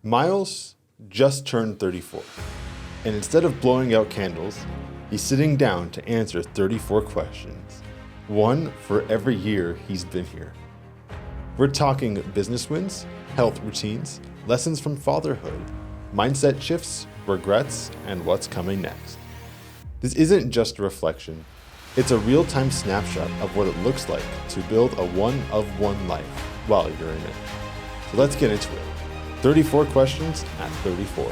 Miles just turned 34, and instead of blowing out candles, he's sitting down to answer 34 questions, one for every year he's been here. We're talking business wins, health routines, lessons from fatherhood, mindset shifts, regrets, and what's coming next. This isn't just a reflection, it's a real-time snapshot of what it looks like to build a one-of-one life while you're in it. So let's get into it. 34 questions at 34. To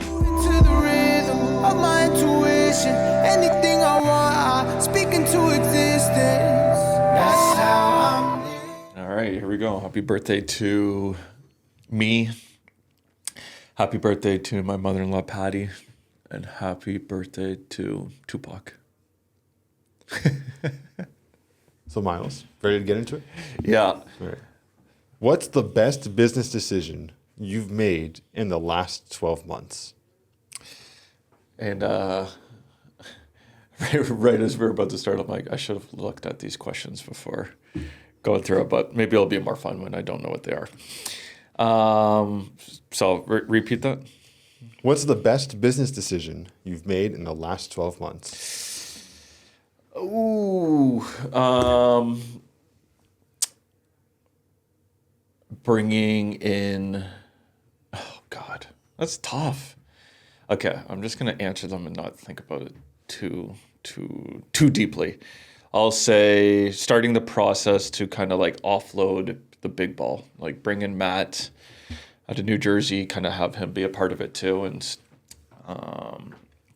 the rhythm of my intuition, anything I want, I speak into existence. That's how I'm living. All right, here we go. Happy birthday to me. Happy birthday to my mother-in-law, Patty. And happy birthday to Tupac. So Miles, ready to get into it? Yeah. All right. What's the best business decision you've made in the last 12 months? And right as we were about to start, I'm like, I should have looked at these questions before going through it, but maybe it'll be more fun when I don't know what they are. So repeat that. What's the best business decision you've made in the last 12 months? Ooh, bringing in, oh God, that's tough. Okay, I'm just gonna answer them and not think about it too deeply. I'll say starting the process to kind of like offload the big ball, like bring in Matt out of New Jersey, kind of have him be a part of it too, and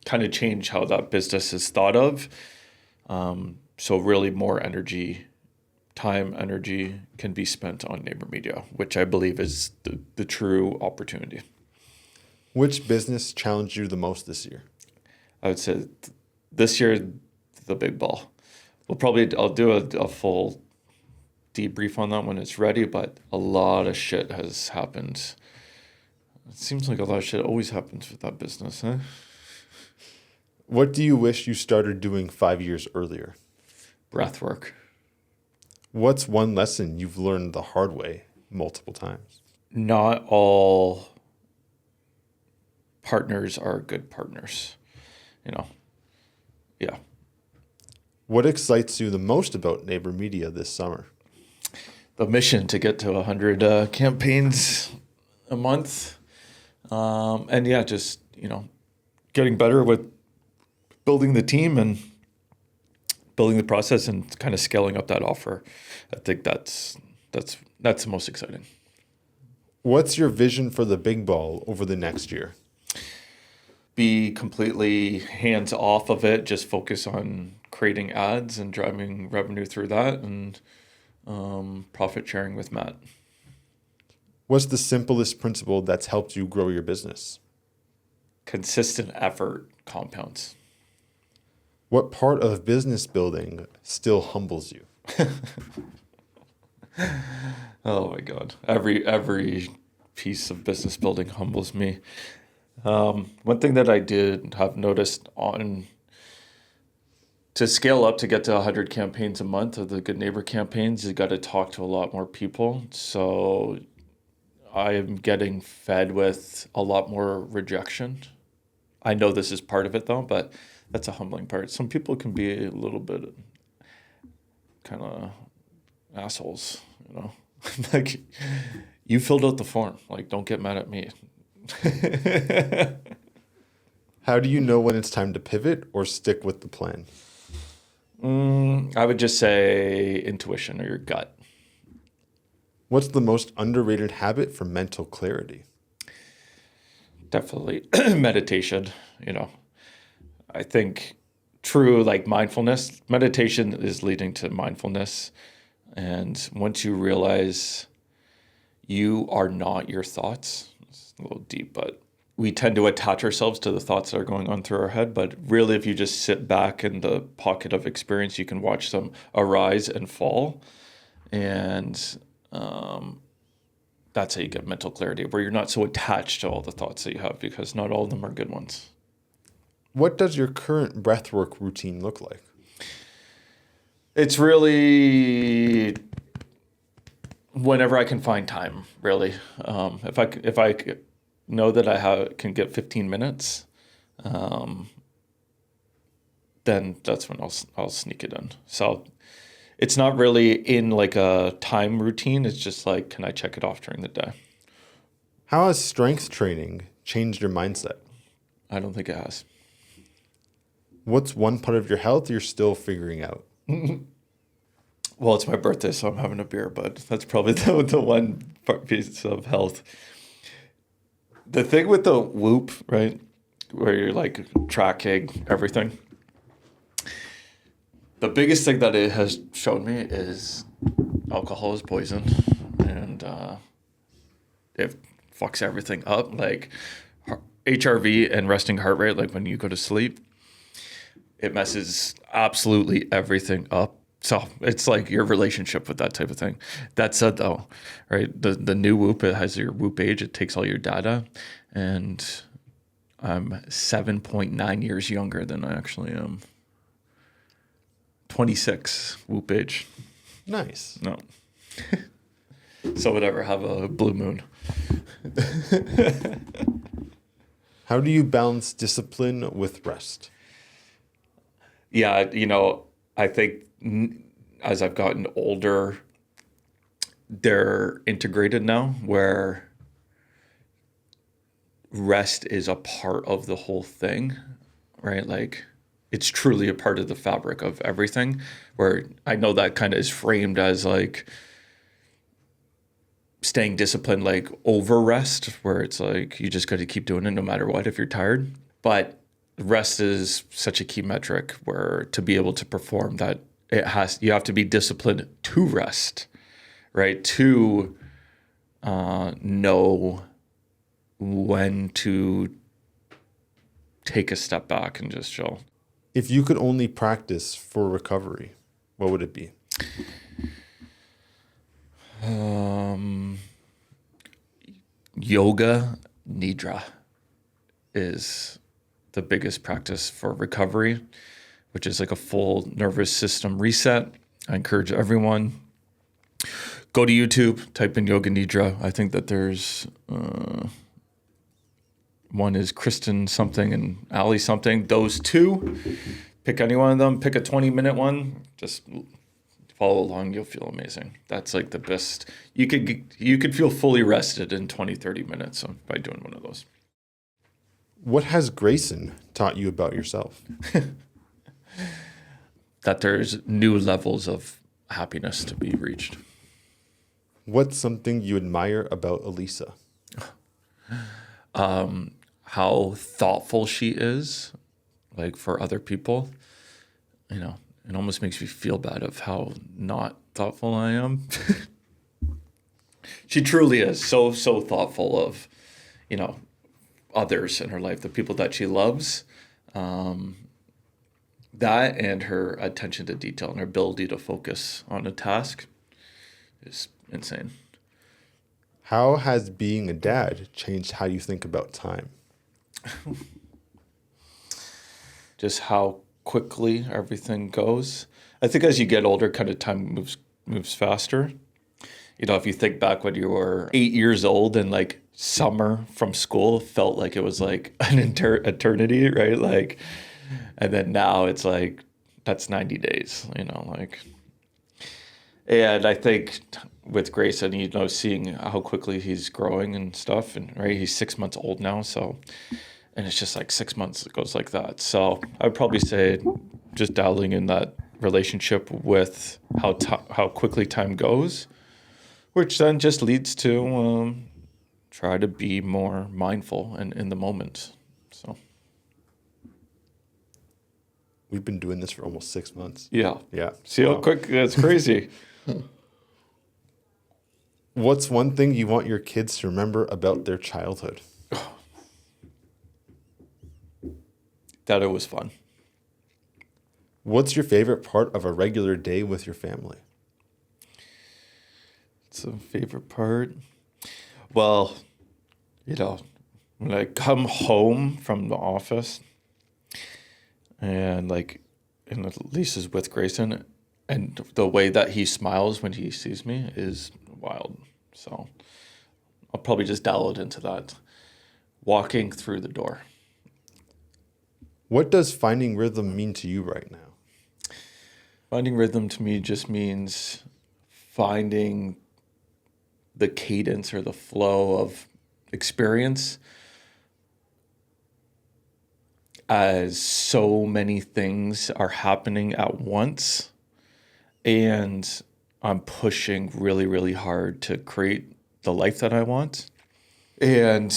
kind of change how that business is thought of. So really more energy can be spent on Neighbor Media, which I believe is the true opportunity. Which business challenged you the most this year? I would say this year, the big ball. I'll do a full debrief on that when it's ready, but a lot of shit has happened. It seems like a lot of shit always happens with that business, huh? What do you wish you started doing 5 years earlier? Breath work. What's one lesson you've learned the hard way multiple times? Not all partners are good partners, Yeah. What excites you the most about Neighbor Media this summer? The mission to get to 100 campaigns a month. And yeah, just, getting better with building the team and building the process and kind of scaling up that offer. I think that's the most exciting. What's your vision for the big ball over the next year? Be completely hands off of it, just focus on creating ads and driving revenue through that and profit sharing with Matt. What's the simplest principle that's helped you grow your business? Consistent effort compounds. What part of business building still humbles you? Oh my God. Every piece of business building humbles me. One thing that I did have noticed to scale up to get to 100 campaigns a month of the Good Neighbor campaigns, you got to talk to a lot more people. So I am getting fed with a lot more rejection. I know this is part of it though, but that's a humbling part. Some people can be a little bit kind of assholes, like you filled out the form, like don't get mad at me. How do you know when it's time to pivot or stick with the plan? I would just say intuition or your gut. What's the most underrated habit for mental clarity? Definitely meditation, I think true like mindfulness, meditation is leading to mindfulness. And once you realize you are not your thoughts, it's a little deep, but we tend to attach ourselves to the thoughts that are going on through our head. But really, if you just sit back in the pocket of experience, you can watch them arise and fall. And that's how you get mental clarity, where you're not so attached to all the thoughts that you have, because not all of them are good ones. What does your current breathwork routine look like? It's really whenever I can find time, really. If know that I can get 15 minutes, then that's when I'll sneak it in. So it's not really in like a time routine. It's just like, can I check it off during the day? How has strength training changed your mindset? I don't think it has. What's one part of your health you're still figuring out? Well, it's my birthday, so I'm having a beer, but that's probably the one piece of health. The thing with the Whoop, right, where you're like tracking everything, the biggest thing that it has shown me is alcohol is poison, and it fucks everything up. Like HRV and resting heart rate, like when you go to sleep, it messes absolutely everything up. So it's like your relationship with that type of thing. That said, though, right, the new Whoop, it has your Whoop age. It takes all your data, and I'm 7.9 years younger than I actually am. 26 Whoop age. Nice. No. So whatever, have a blue moon. How do you balance discipline with rest? Yeah, I think as I've gotten older, they're integrated now where rest is a part of the whole thing, right? Like it's truly a part of the fabric of everything, where I know that kind of is framed as like staying disciplined, like over rest, where it's like you just got to keep doing it no matter what if you're tired. But rest is such a key metric where to be able to perform that, you have to be disciplined to rest, right? To know when to take a step back and just chill. If you could only practice for recovery, what would it be? Yoga nidra is the biggest practice for recovery, which is like a full nervous system reset. I encourage everyone, go to YouTube, type in yoga nidra. I think that there's one is Kristen something and Ali something. Those two, pick any one of them, pick a 20-minute one, just follow along, you'll feel amazing. That's like the best. You could feel fully rested in 20, 30 minutes by doing one of those. What has Grayson taught you about yourself? That there's new levels of happiness to be reached. What's something you admire about Elisa? How thoughtful she is, like for other people. It almost makes me feel bad of how not thoughtful I am. She truly is so thoughtful of, others in her life, the people that she loves. That and her attention to detail and her ability to focus on a task is insane. How has being a dad changed how you think about time? Just how quickly everything goes. I think as you get older, kind of time moves faster. If you think back when you were 8 years old and like summer from school felt like it was like an eternity, right? Like, and then now it's like, that's 90 days, like. And I think with Grayson, seeing how quickly he's growing and stuff, and right, he's 6 months old now, so, and it's just like 6 months, it goes like that. So I would probably say just dabbling in that relationship with how quickly time goes, which then just leads to try to be more mindful and in the moment. So we've been doing this for almost 6 months. Yeah. Yeah. See how quick? That's crazy. What's one thing you want your kids to remember about their childhood? That it was fun. What's your favorite part of a regular day with your family? It's a favorite part. Well, when I come home from the office and Lisa's with Grayson, and the way that he smiles when he sees me is wild. So I'll probably just dial it into that. walking through the door. What does finding rhythm mean to you right now? Finding rhythm to me just means finding the cadence or the flow of experience as so many things are happening at once, and I'm pushing really, really hard to create the life that I want. And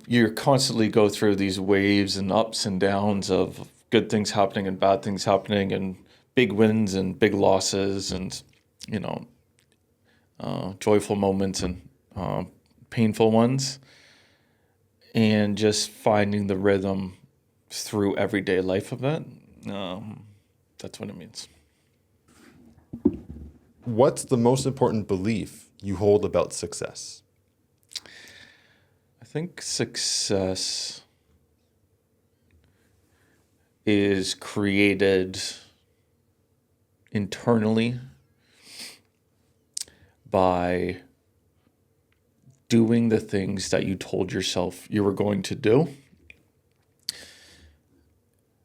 you constantly go through these waves and ups and downs of good things happening and bad things happening, and big wins and big losses, and joyful moments and painful ones, and just finding the rhythm through everyday life of it. That's what it means. What's the most important belief you hold about success? I think success is created internally by doing the things that you told yourself you were going to do,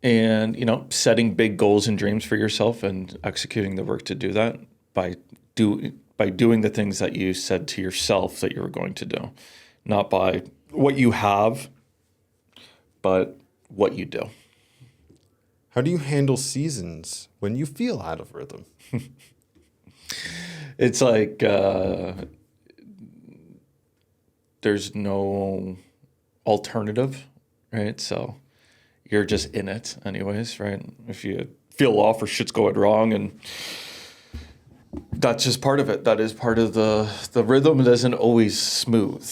and setting big goals and dreams for yourself and executing the work to do that by doing the things that you said to yourself that you were going to do, not by what you have, but what you do. How do you handle seasons when you feel out of rhythm? It's like there's no alternative, right? So you're just in it anyways, right? If you feel off or shit's going wrong, and that's just part of it. That is part of the rhythm. It isn't always smooth,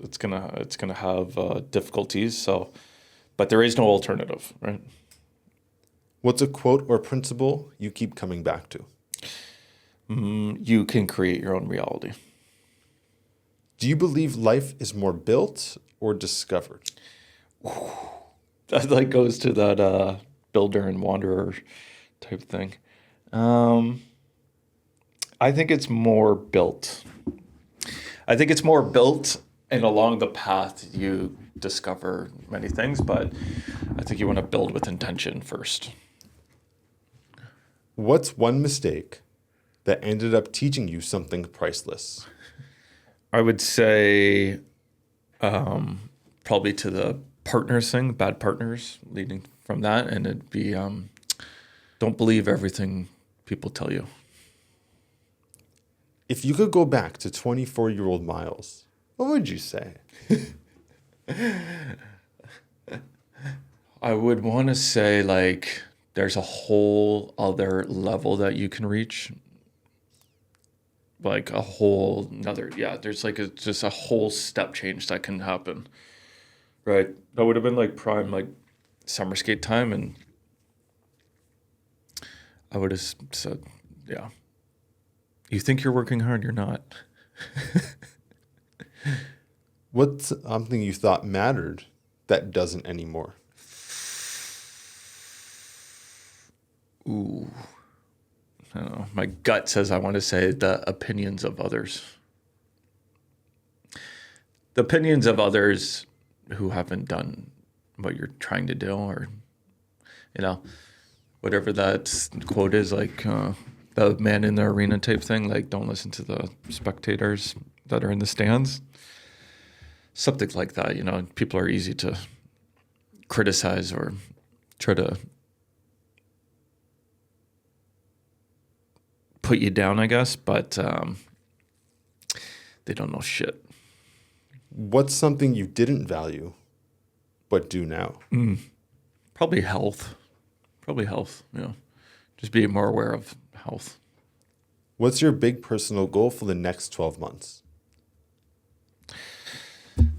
It's gonna have difficulties. So, but there is no alternative, right? What's a quote or principle you keep coming back to? You can create your own reality. Do you believe life is more built or discovered? That like goes to that builder and wanderer type thing. I think it's more built. I think it's more built, and along the path you discover many things, but I think you want to build with intention first. What's one mistake that ended up teaching you something priceless? I would say probably to the partners thing, bad partners leading from that, and it'd be don't believe everything people tell you. If you could go back to 24-year-old Miles, what would you say? I would want to say like there's a whole other level that you can reach. Like a whole another, there's like just a whole step change that can happen. Right. That would have been like prime, like summer skate time. And I would have said, yeah, you think you're working hard, you're not. What's something you thought mattered that doesn't anymore? Ooh. I don't know. My gut says I want to say the opinions of others. The opinions of others who haven't done what you're trying to do, or, whatever that quote is, like the man in the arena type thing, like don't listen to the spectators that are in the stands. Something like that, people are easy to criticize or try to put you down, I guess, but they don't know shit. What's something you didn't value but do now? Probably health. Just being more aware of health. What's your big personal goal for the next 12 months?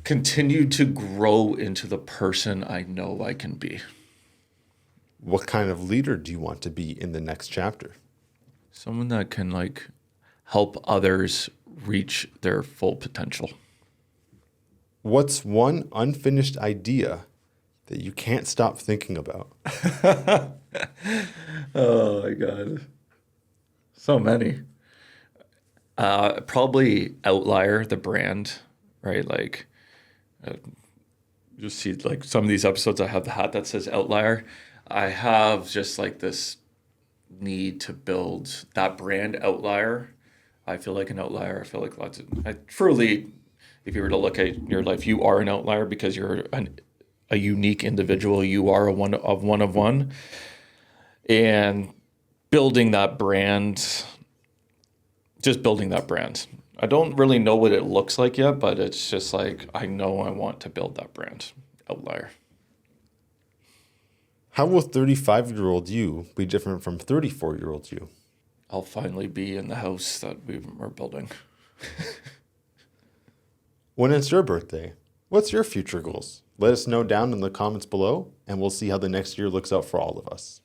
Continue to grow into the person I know I can be. What kind of leader do you want to be in the next chapter? Someone that can like help others reach their full potential. What's one unfinished idea that you can't stop thinking about? Oh my God. So many. Probably Outlier, the brand, right? Like You see, like some of these episodes, I have the hat that says outlier. I have just like this need to build that brand outlier. I feel like an outlier. I feel like truly, if you were to look at your life, you are an outlier because you're a unique individual. You are a one of one. And building that brand, just building that brand. I don't really know what it looks like yet, but it's just like, I know I want to build that brand. Outlier. How will 35-year-old you be different from 34-year-old you? I'll finally be in the house that we are building. When it's your birthday, what's your future goals? Let us know down in the comments below, and we'll see how the next year looks out for all of us.